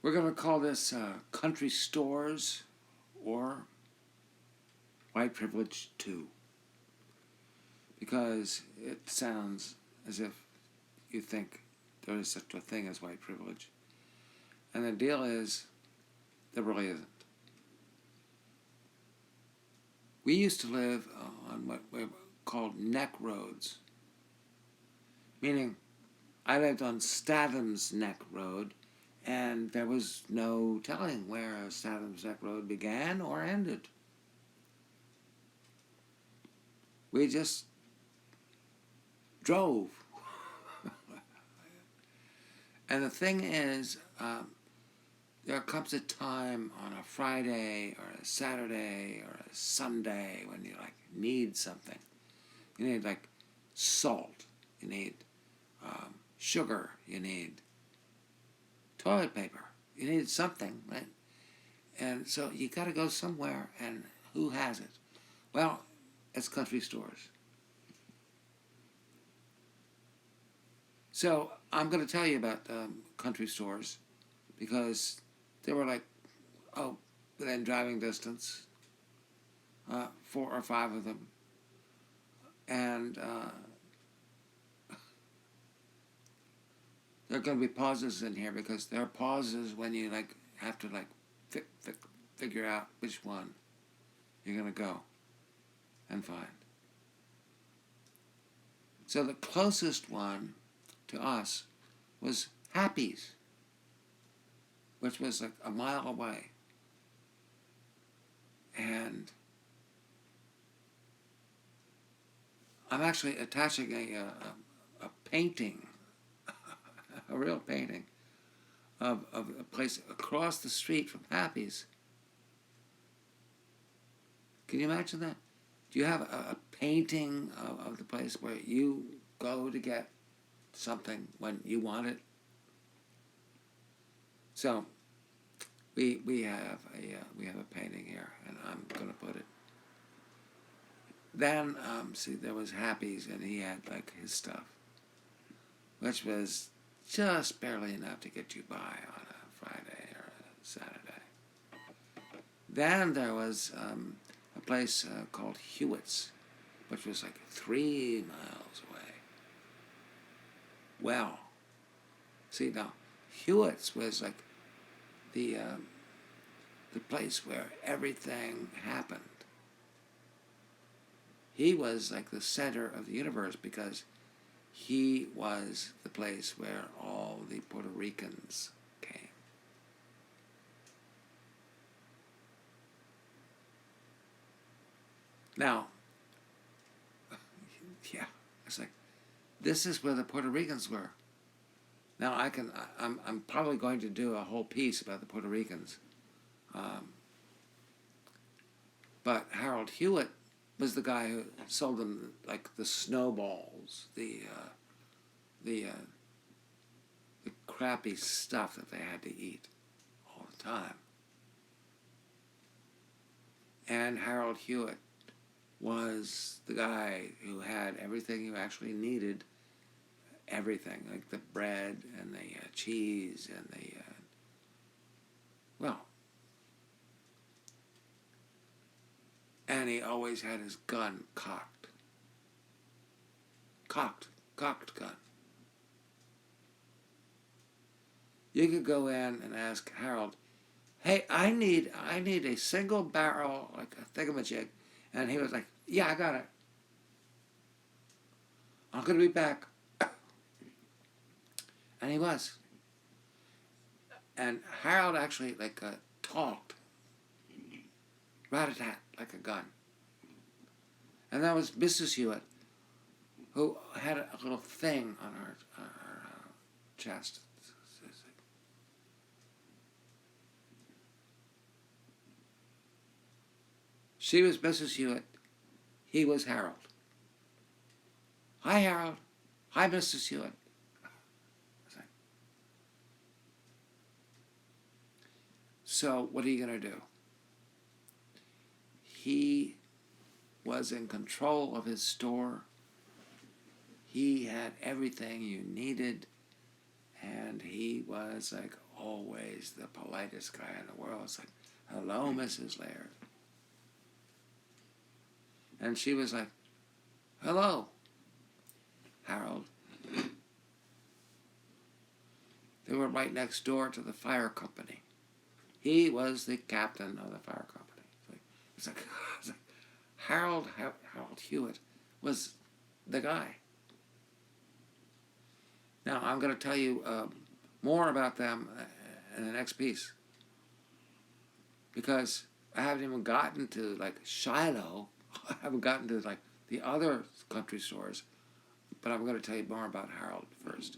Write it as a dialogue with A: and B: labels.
A: We're going to call this Country Stores or White Privilege 2, because it sounds as if you think there is such a thing as white privilege. And the deal is, there really isn't. We used to live on what we called neck roads, meaning I lived on Statham's Neck Road, and there was no telling where Statham's Neck Road began or ended. We just drove. And the thing is, there comes a time on a Friday or a Saturday or a Sunday when you need something. You need salt. You need sugar. You need toilet paper. You need something, right? And so you got to go somewhere, and who has it? Well, it's country stores. So I'm going to tell you about country stores, because there were within driving distance, 4 or 5 of them. And there are going to be pauses in here, because there are pauses when you have to figure out which one you're going to go and find. So the closest one to us was Happy's, which was a mile away. And I'm actually attaching a painting, a real painting, of a place across the street from Happy's. Can you imagine that? Do you have a painting of the place where you go to get something when you want it? So we have a painting here, and I'm going to put it. Then see, there was Happy's, and he had his stuff, which was just barely enough to get you by on a Friday or a Saturday. Then there was a place called Hewitt's, which was 3 miles away. Well, see, now Hewitt's was the place where everything happened. He was the center of the universe, because he was the place where all the Puerto Ricans came. Now, yeah, it's this is where the Puerto Ricans were. Now I'm probably going to do a whole piece about the Puerto Ricans. But Harold Hewitt was the guy who sold them the snowballs, the crappy stuff that they had to eat all the time. And Harold Hewitt was the guy who had everything you actually needed. Everything, the bread and the cheese and the and he always had his gun cocked gun. You could go in and ask Harold, "Hey, I need a single barrel, a thingamajig," and he was like, "Yeah, I got it. I'm gonna be back." And he was. And Harold actually talked, rat-a-tat, like a gun. And that was Mrs. Hewitt, who had a little thing on her chest. She was Mrs. Hewitt. He was Harold. Hi, Harold. Hi, Mrs. Hewitt. So what are you going to do? He was in control of his store. He had everything you needed, and he was always the politest guy in the world. It's like, hello, Mrs. Laird. And she was like, hello, Harold. They were right next door to the fire company. He was the captain of the fire company. It's like Harold Hewitt was the guy. Now, I'm going to tell you more about them in the next piece. Because I haven't even gotten to, like, Shiloh. I haven't gotten to, like, the other country stores. But I'm going to tell you more about Harold first.